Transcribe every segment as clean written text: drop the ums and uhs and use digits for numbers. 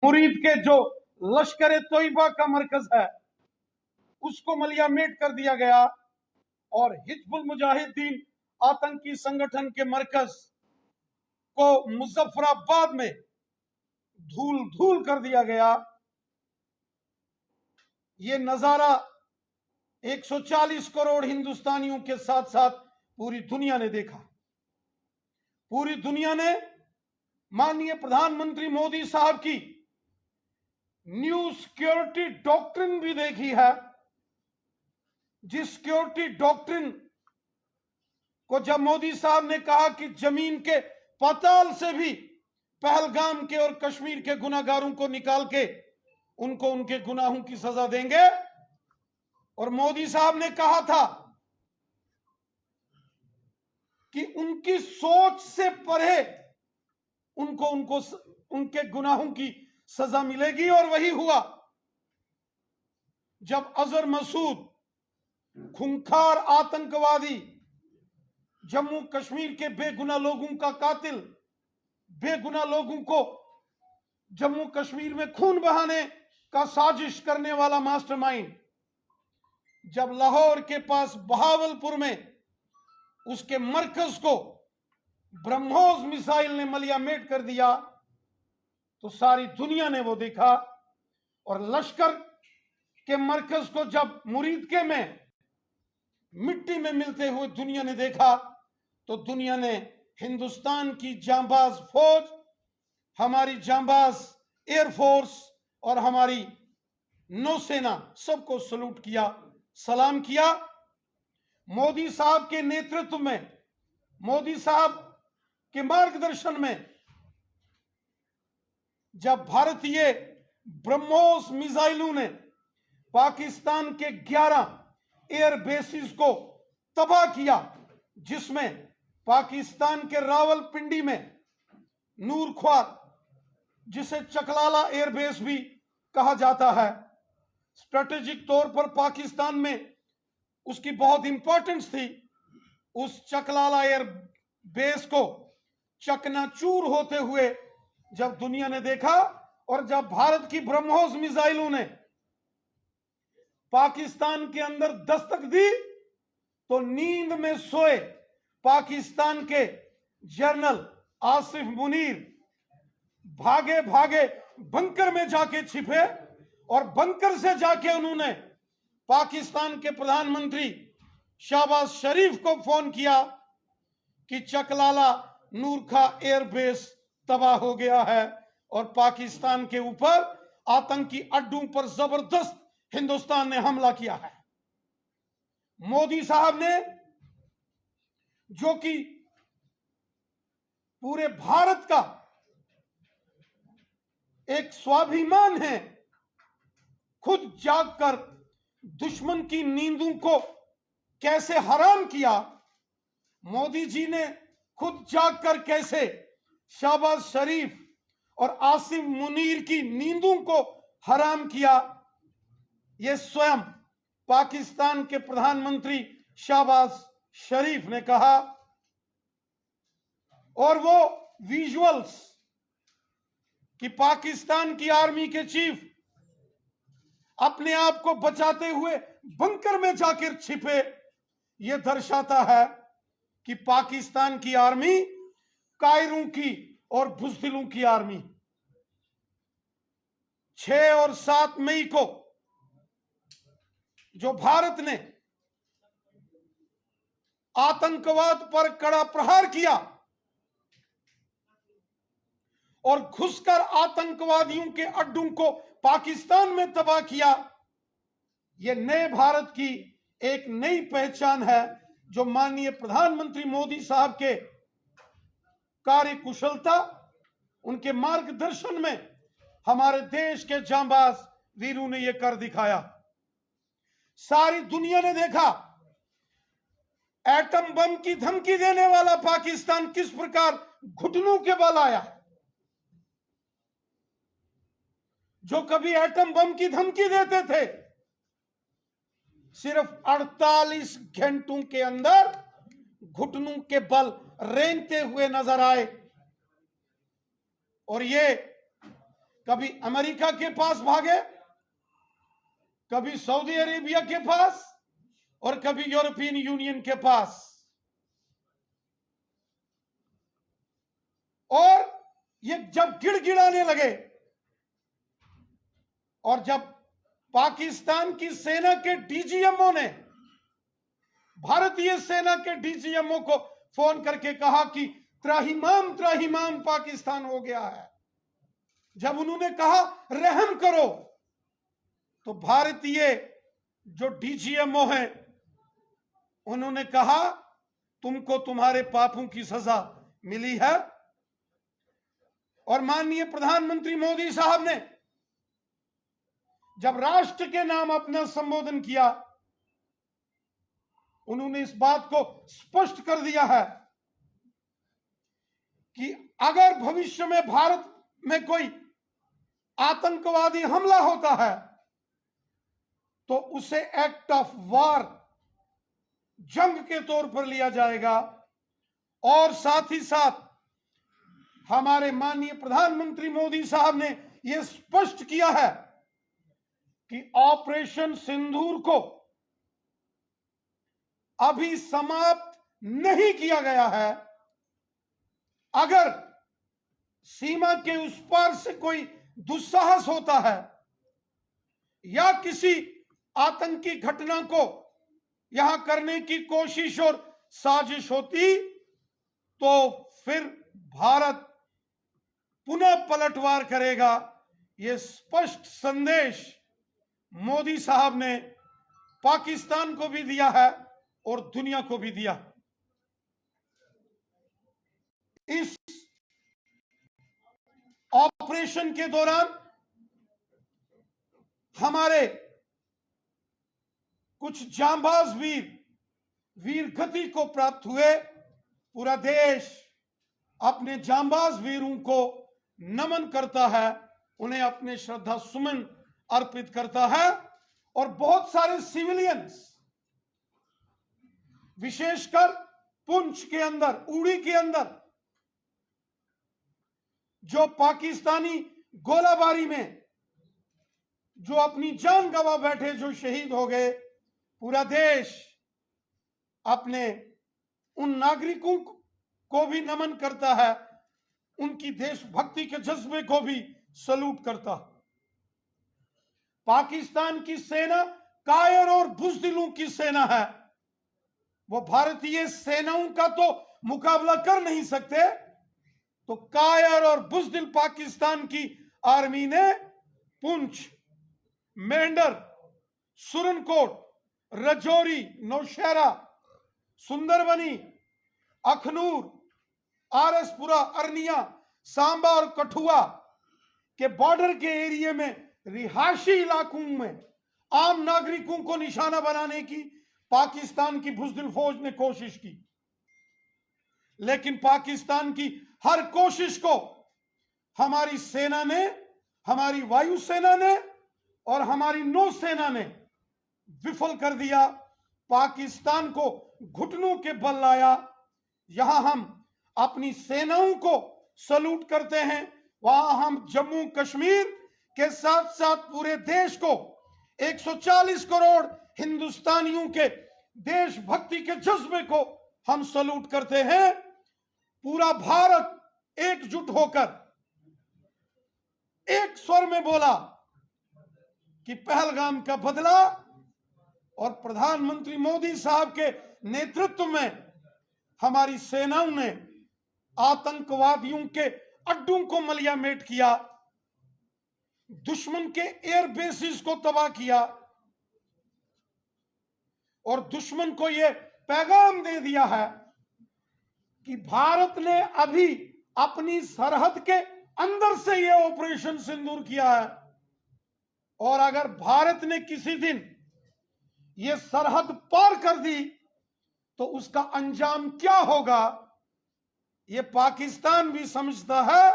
मुरीद के जो लश्कर तोयबा का मरकज है उसको मलियामेट कर दिया गया और हिजबुल मुजाहिदीन आतंकी संगठन के मरकज को मुजफ्फराबाद में धूल धूल कर दिया गया। ये नजारा 140 करोड़ हिंदुस्तानियों के साथ साथ पूरी दुनिया ने देखा। पूरी दुनिया ने माननीय प्रधानमंत्री मोदी साहब की न्यू सिक्योरिटी डॉक्ट्रिन भी देखी है, जिस सिक्योरिटी डॉक्ट्रिन को जब मोदी साहब ने कहा कि जमीन के पाताल से भी पहलगाम के और कश्मीर के गुनाहगारों को निकाल के उनको उनके गुनाहों की सजा देंगे, और मोदी साहब ने कहा था कि उनकी सोच से परे उनको उनके गुनाहों की सजा मिलेगी, और वही हुआ। जब अजहर मसूद खूंखार आतंकवादी, जम्मू कश्मीर के बेगुनाह लोगों का कातिल, बेगुनाह लोगों को जम्मू कश्मीर में खून बहाने का साजिश करने वाला मास्टरमाइंड, जब लाहौर के पास बहावलपुर में उसके मरकज को ब्रह्मोस मिसाइल ने मलियामेट कर दिया, तो सारी दुनिया ने वो देखा। और लश्कर के मरकज को जब मुरीद के में मिट्टी में मिलते हुए दुनिया ने देखा, तो दुनिया ने हिंदुस्तान की जांबाज फौज, हमारी जांबाज एयरफोर्स और हमारी नौसेना सबको सलूट किया, सलाम किया। मोदी साहब के नेतृत्व में, मोदी साहब के मार्गदर्शन में जब भारतीय ब्रह्मोस मिसाइलों ने पाकिस्तान के 11 एयर बेसिस को तबाह किया, जिसमें पाकिस्तान के रावलपिंडी में नूर ख्वार, जिसे चकलाला एयरबेस भी कहा जाता है, स्ट्रेटेजिक तौर पर पाकिस्तान में उसकी बहुत इंपॉर्टेंस थी। उस चकलाला एयर बेस को चकनाचूर होते हुए जब दुनिया ने देखा, और जब भारत की ब्रह्मोस मिसाइलों ने पाकिस्तान के अंदर दस्तक दी, तो नींद में सोए पाकिस्तान के जनरल आसिफ मुनीर भागे भागे बंकर में जाके छिपे, और बंकर से जाके उन्होंने पाकिस्तान के प्रधानमंत्री शहबाज शरीफ को फोन किया कि चकलाला नूरखा एयरबेस तबाह हो गया है और पाकिस्तान के ऊपर आतंकी अड्डों पर जबरदस्त हिंदुस्तान ने हमला किया है। मोदी साहब ने, जो कि पूरे भारत का एक स्वाभिमान है, खुद जागकर दुश्मन की नींदों को कैसे हराम किया। मोदी जी ने खुद जागकर कैसे शहबाज शरीफ और आसिफ मुनीर की नींदों को हराम किया, यह स्वयं पाकिस्तान के प्रधानमंत्री शहबाज शरीफ ने कहा। और वो विजुअल्स कि पाकिस्तान की आर्मी के चीफ अपने आप को बचाते हुए बंकर में जाकर छिपे, यह दर्शाता है कि पाकिस्तान की आर्मी कायरों की और बुज़दिलों की आर्मी। 6 और 7 मई को जो भारत ने आतंकवाद पर कड़ा प्रहार किया और घुसकर आतंकवादियों के अड्डों को पाकिस्तान में तबाह किया, यह नए भारत की एक नई पहचान है, जो माननीय प्रधानमंत्री मोदी साहब के कार्यकुशलता, उनके मार्गदर्शन में हमारे देश के जांबाज वीरों ने यह कर दिखाया। सारी दुनिया ने देखा एटम बम की धमकी देने वाला पाकिस्तान किस प्रकार घुटनों के बल आया। जो कभी एटम बम की धमकी देते थे, सिर्फ 48 घंटों के अंदर घुटनों के बल रेंगते हुए नजर आए। और ये कभी अमेरिका के पास भागे, कभी सऊदी अरेबिया के पास, और कभी यूरोपियन यूनियन के पास। और ये जब गिड़गिड़ाने लगे, और जब पाकिस्तान की सेना के डीजीएमओ ने भारतीय सेना के डीजीएमओ को फोन करके कहा कि त्राहिमाम त्राहिमाम पाकिस्तान हो गया है, जब उन्होंने कहा रहम करो, तो भारतीय जो डीजीएमओ है उन्होंने कहा तुमको तुम्हारे पापों की सजा मिली है। और माननीय प्रधानमंत्री मोदी साहब ने जब राष्ट्र के नाम अपना संबोधन किया, उन्होंने इस बात को स्पष्ट कर दिया है कि अगर भविष्य में भारत में कोई आतंकवादी हमला होता है तो उसे एक्ट ऑफ वॉर, जंग के तौर पर लिया जाएगा। और साथ ही साथ हमारे माननीय प्रधानमंत्री मोदी साहब ने यह स्पष्ट किया है कि ऑपरेशन सिंदूर को अभी समाप्त नहीं किया गया है। अगर सीमा के उस पार से कोई दुस्साहस होता है या किसी आतंकी घटना को यहां करने की कोशिश और साजिश होती तो फिर भारत पुनः पलटवार करेगा। यह स्पष्ट संदेश मोदी साहब ने पाकिस्तान को भी दिया है और दुनिया को भी दिया। इस ऑपरेशन के दौरान हमारे कुछ जांबाज वीर गति को प्राप्त हुए। पूरा देश अपने जांबाज वीरों को नमन करता है, उन्हें अपने श्रद्धा सुमन अर्पित करता है। और बहुत सारे सिविलियंस, विशेषकर पुंछ के अंदर, उड़ी के अंदर, जो पाकिस्तानी गोलाबारी में जो अपनी जान गंवा बैठे, जो शहीद हो गए, पूरा देश अपने उन नागरिकों को भी नमन करता है, उनकी देशभक्ति के जज्बे को भी सलूट करता है। पाकिस्तान की सेना कायर और बुज़दिलों की सेना है। वो भारतीय सेनाओं का तो मुकाबला कर नहीं सकते, तो कायर और बुज़दिल पाकिस्तान की आर्मी ने पुंछ, मेंढर, सुरनकोट, रजौरी, नौशहरा, सुंदरबनी, अखनूर, आरसपुरा, अरनिया, सांबा और कठुआ के बॉर्डर के एरिया में रिहायशी इलाकों में आम नागरिकों को निशाना बनाने की पाकिस्तान की बुज़दिल फौज ने कोशिश की। लेकिन पाकिस्तान की हर कोशिश को हमारी सेना ने, हमारी वायुसेना ने और हमारी नौसेना ने विफल कर दिया, पाकिस्तान को घुटनों के बल लाया। यहां हम अपनी सेनाओं को सलूट करते हैं, वहां हम जम्मू कश्मीर के साथ साथ पूरे देश को, 140 करोड़ हिंदुस्तानियों के देशभक्ति के जज्बे को हम सलूट करते हैं। पूरा भारत एकजुट होकर एक स्वर में बोला कि पहलगाम का बदला, और प्रधानमंत्री मोदी साहब के नेतृत्व में हमारी सेनाओं ने आतंकवादियों के अड्डों को मलियामेट किया, दुश्मन के एयर बेसिस को तबाह किया और दुश्मन को यह पैगाम दे दिया है कि भारत ने अभी अपनी सरहद के अंदर से यह ऑपरेशन सिंदूर किया है, और अगर भारत ने किसी दिन यह सरहद पार कर दी तो उसका अंजाम क्या होगा, यह पाकिस्तान भी समझता है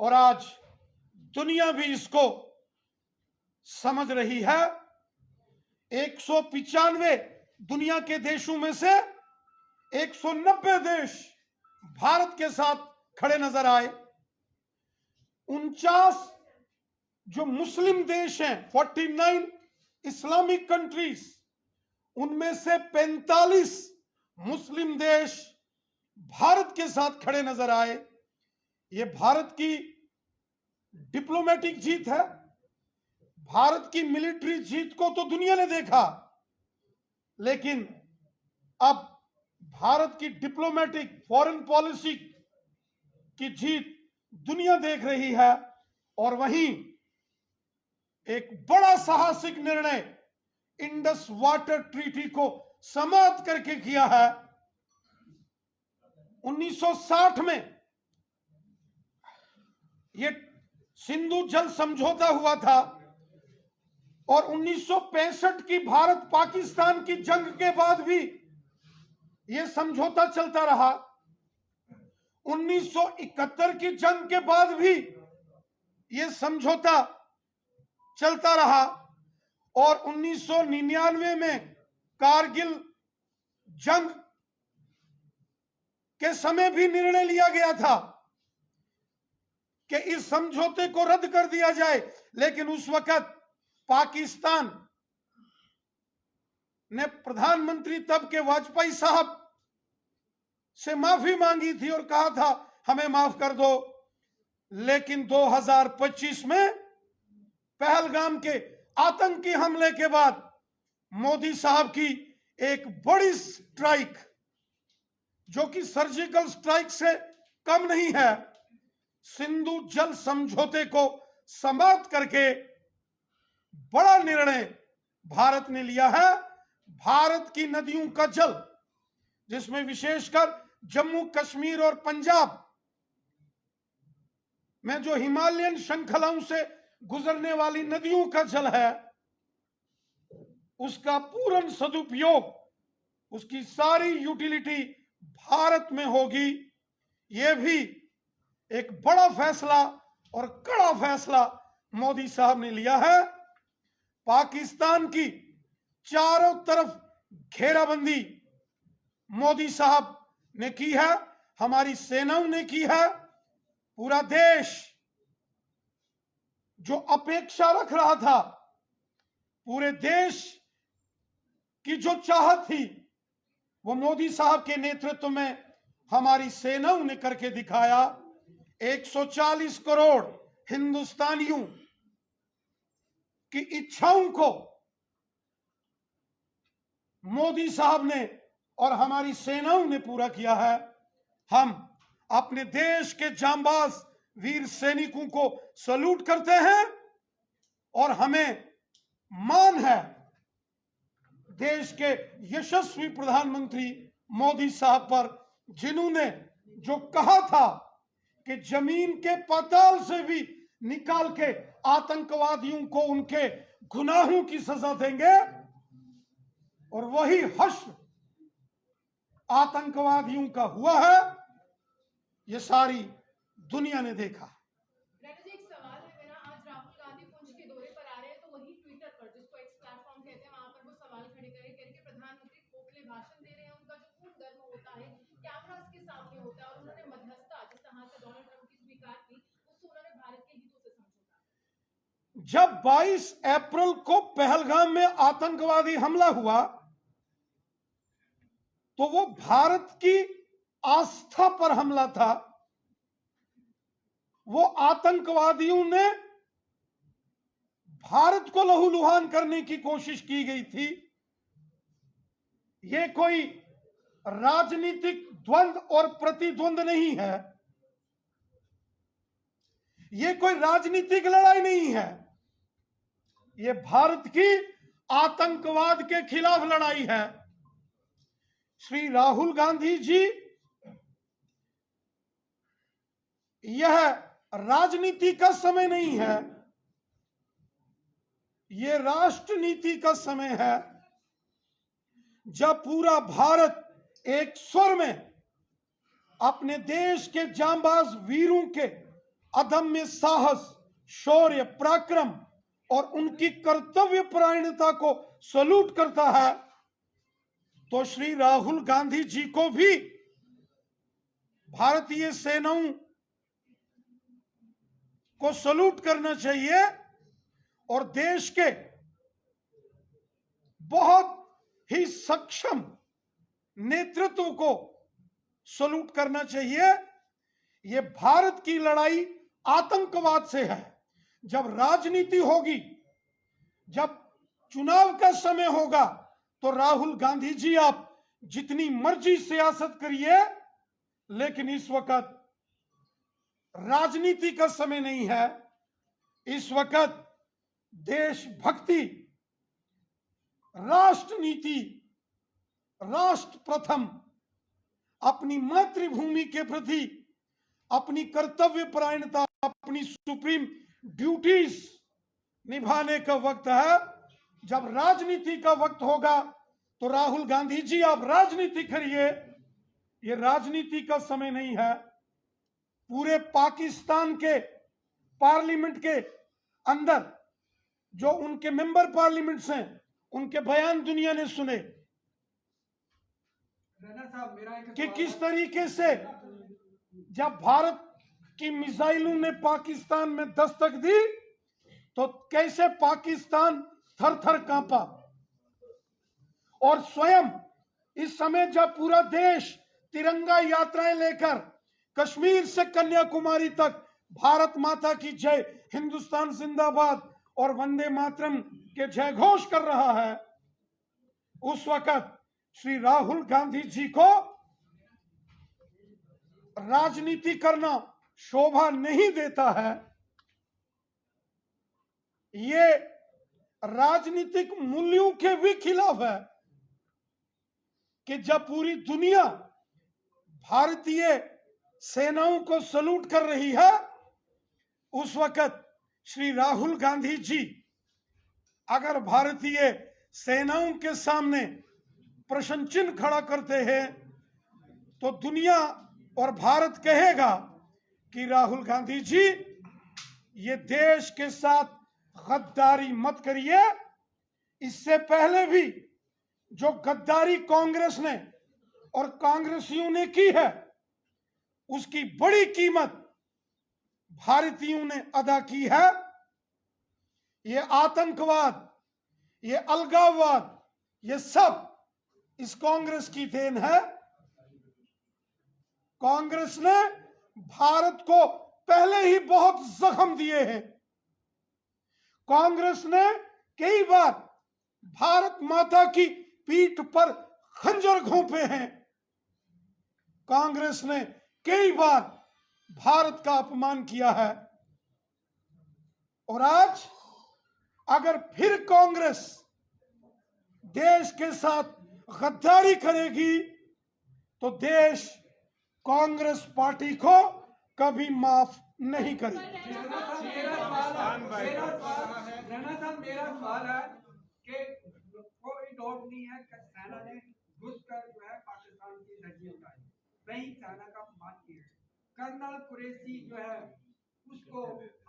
और आज दुनिया भी इसको समझ रही है। 195 दुनिया के देशों में से 190 देश भारत के साथ खड़े नजर आए। 49 जो मुस्लिम देश हैं 49 इस्लामिक कंट्रीज, उनमें से 45 मुस्लिम देश भारत के साथ खड़े नजर आए। ये भारत की डिप्लोमेटिक जीत है। भारत की मिलिट्री जीत को तो दुनिया ने देखा, लेकिन अब भारत की डिप्लोमेटिक फॉरेन पॉलिसी की जीत दुनिया देख रही है। और वहीं एक बड़ा साहसिक निर्णय इंडस वाटर ट्रीटी को समाप्त करके किया है। 1960 में यह सिंधु जल समझौता हुआ था और 1965 की भारत पाकिस्तान की जंग के बाद भी यह समझौता चलता रहा। 1971 की जंग के बाद भी यह समझौता चलता रहा और 1999 में कारगिल जंग के समय भी निर्णय लिया गया था कि इस समझौते को रद्द कर दिया जाए। लेकिन उस वक्त पाकिस्तान ने प्रधानमंत्री तब के वाजपेयी साहब से माफी मांगी थी और कहा था हमें माफ कर दो। लेकिन 2025 में पहलगाम के आतंकी हमले के बाद मोदी साहब की एक बड़ी स्ट्राइक, जो कि सर्जिकल स्ट्राइक से कम नहीं है, सिंधु जल समझौते को समाप्त करके बड़ा निर्णय भारत ने लिया है। भारत की नदियों का जल, जिसमें विशेषकर जम्मू कश्मीर और पंजाब में जो हिमालयन श्रृंखलाओं से गुजरने वाली नदियों का जल है, उसका पूर्ण सदुपयोग, उसकी सारी यूटिलिटी भारत में होगी। यह भी एक बड़ा फैसला और कड़ा फैसला मोदी साहब ने लिया है। पाकिस्तान की चारों तरफ घेराबंदी मोदी साहब ने की है, हमारी सेनाओं ने की है। पूरा देश जो अपेक्षा रख रहा था, पूरे देश की जो चाहत थी, वो मोदी साहब के नेतृत्व में हमारी सेनाओं ने करके दिखाया। 140 करोड़ हिंदुस्तानियों की इच्छाओं को मोदी साहब ने और हमारी सेनाओं ने पूरा किया है। हम अपने देश के जांबाज वीर सैनिकों को सैल्यूट करते हैं और हमें मान है देश के यशस्वी प्रधानमंत्री मोदी साहब पर, जिन्होंने जो कहा था कि जमीन के पाताल से भी निकाल के आतंकवादियों को उनके गुनाहों की सजा देंगे। और वही हश्र आतंकवादियों का हुआ है, ये सारी दुनिया ने देखा। एक सवाल है मेरा, आज राहुल गांधी पुंछ के दौरे पर आ रहे हैं, तो वही ट्विटर पर, जिसको एक्स प्लेटफॉर्म कहते हैं, वहां पर वो सवाल खड़े करके प्रधानमंत्री खोखले भाषण दे रहे हैं। उनका जो खून गर्म होता है कैमरास के सामने होता है, और उन्होंने मध्यस्थता जिस तरह से डोनाल्ड ट्रंप की स्वीकार की, उससे उन्होंने भारत के हितों से समझौता। जब 22 अप्रैल को पहलगाम में आतंकवादी हमला हुआ, तो वो भारत की आस्था पर हमला था। वो आतंकवादियों ने भारत को लहूलुहान करने की कोशिश की गई थी। ये कोई राजनीतिक द्वंद्व और प्रतिद्वंद नहीं है, ये कोई राजनीतिक लड़ाई नहीं है, ये भारत की आतंकवाद के खिलाफ लड़ाई है। श्री राहुल गांधी जी, यह राजनीति का समय नहीं है, यह राष्ट्रनीति का समय है, जब पूरा भारत एक स्वर में अपने देश के जांबाज वीरों के अदम्य साहस, शौर्य, पराक्रम और उनकी कर्तव्य परायणता को सैल्यूट करता है। तो श्री राहुल गांधी जी को भी भारतीय सेनाओं को सैल्यूट करना चाहिए और देश के बहुत ही सक्षम नेतृत्व को सलूट करना चाहिए। ये भारत की लड़ाई आतंकवाद से है। जब राजनीति होगी, जब चुनाव का समय होगा, तो राहुल गांधी जी आप जितनी मर्जी सियासत करिए, लेकिन इस वक्त राजनीति का समय नहीं है। इस वक्त देशभक्ति, राष्ट्र नीति, राष्ट्र प्रथम, अपनी मातृभूमि के प्रति अपनी कर्तव्य परायणता, अपनी सुप्रीम ड्यूटीज निभाने का वक्त है। जब राजनीति का वक्त होगा तो राहुल गांधी जी आप राजनीति करिए, ये राजनीति का समय नहीं है। पूरे पाकिस्तान के पार्लियामेंट के अंदर जो उनके मेंबर पार्लियामेंट्स हैं, उनके बयान दुनिया ने सुने कि किस तरीके से जब भारत की मिसाइलों ने पाकिस्तान में दस्तक दी तो कैसे पाकिस्तान थर थर कांपा। और स्वयं इस समय जब पूरा देश तिरंगा यात्राएं लेकर कश्मीर से कन्याकुमारी तक भारत माता की जय, हिंदुस्तान जिंदाबाद और वंदे मातरम के जय घोष कर रहा है, उस वक्त श्री राहुल गांधी जी को राजनीति करना शोभा नहीं देता है। ये राजनीतिक मूल्यों के भी खिलाफ है कि जब पूरी दुनिया भारतीय सेनाओं को सलूट कर रही है, उस वक्त श्री राहुल गांधी जी अगर भारतीय सेनाओं के सामने प्रश्न चिन्ह खड़ा करते हैं तो दुनिया और भारत कहेगा कि राहुल गांधी जी ये देश के साथ गद्दारी मत करिए। इससे पहले भी जो गद्दारी कांग्रेस ने और कांग्रेसियों ने की है, उसकी बड़ी कीमत भारतीयों ने अदा की है। ये आतंकवाद, ये अलगाववाद, ये सब इस कांग्रेस की देन है। कांग्रेस ने भारत को पहले ही बहुत जख्म दिए हैं। कांग्रेस ने कई बार भारत माता की पीठ पर खंजर घोंपे हैं। कांग्रेस ने कई बार भारत का अपमान किया है। और आज अगर फिर कांग्रेस देश के साथ गद्दारी करेगी तो देश कांग्रेस पार्टी को कभी माफ नहीं करेगी। मेरा सवाल है कि कोई डाउट नहीं है कि सेना ने घुसकर जो है पाकिस्तान की धज्जी उठाई, वही सेना का अपमान किया। कर्नल कुरैशी जो है उसको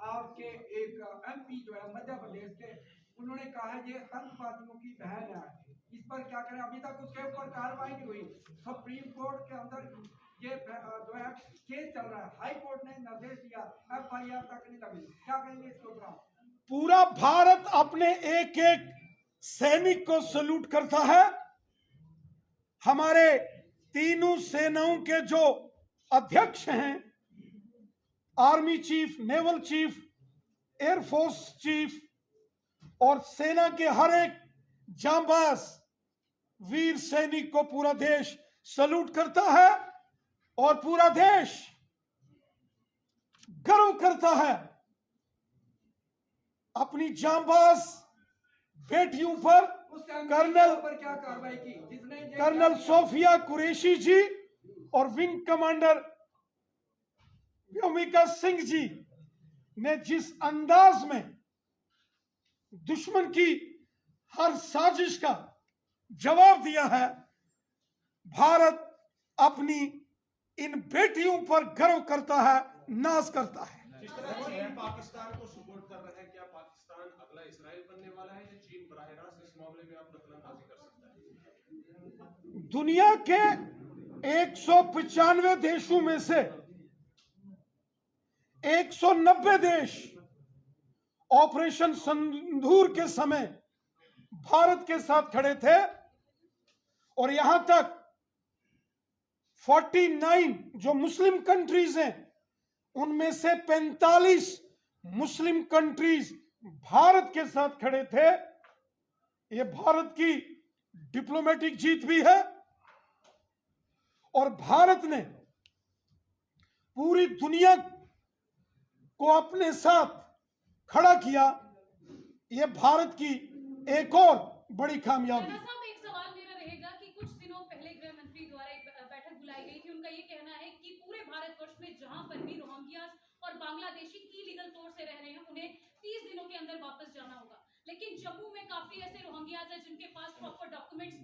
आपके एक एमपी जो है मध्य प्रदेश के, उन्होंने कहा है ये आतंकवादियों की बहन है। इस पर क्या करें? अभी तक उसके ऊपर कार्रवाई नहीं हुई। सुप्रीम कोर्ट के अंदर ये जो है केस चल रहा है। हाई कोर्ट ने निर्देश दिया, FIR तक नहीं लगी। क्या कहेंगे इसके ऊपर? पूरा भारत अपने एक एक सैनिक को सलूट करता है। हमारे तीनों सेनाओं के जो अध्यक्ष हैं, army chief, naval chief, air force chief और सेना के हर एक जांबाज वीर सैनिक को पूरा देश सलूट करता है और पूरा देश गर्व करता है अपनी जांबाज बेटियों पर। क्या कार्रवाई की? कर्नल सोफिया कुरैशी जी और विंग कमांडर व्योमिका सिंह जी ने जिस अंदाज में दुश्मन की हर साजिश का जवाब दिया है, भारत अपनी इन बेटियों पर गर्व करता है, नाज करता है। जिस तरह चीन पाकिस्तान को सपोर्ट कर रहा है, क्या पाकिस्तान अगला इजराइल बनने वाला है या चीन बराह रास्त इस मामले में आप दखलंदाजी कर सकता है? दुनिया के 195 देशों में से 190 देश ऑपरेशन सिंदूर के समय भारत के साथ खड़े थे, और यहां तक 49 जो मुस्लिम कंट्रीज हैं उनमें से 45 मुस्लिम कंट्रीज भारत के साथ खड़े थे। यह भारत की डिप्लोमेटिक जीत भी है, और भारत ने पूरी दुनिया को अपने साथ खड़ा किया। यह भारत की एक और बड़ी कामयाबी। राणा साहब, एक सवाल मेरा रहेगा कि कुछ दिनों पहले गृह मंत्री द्वारा एक बैठक बुलाई गई थी। उनका ये कहना है कि पूरे भारतवर्ष में जहां पर भी रोहिंग्यास और बांग्लादेशी इलीगल तौर से रह रहे हैं उन्हें 30 दिनों के अंदर वापस जाना होगा, लेकिन जम्मू में काफी ऐसे रोहिंग्यास हैं जिनके पास प्रॉपर डॉक्यूमेंट्स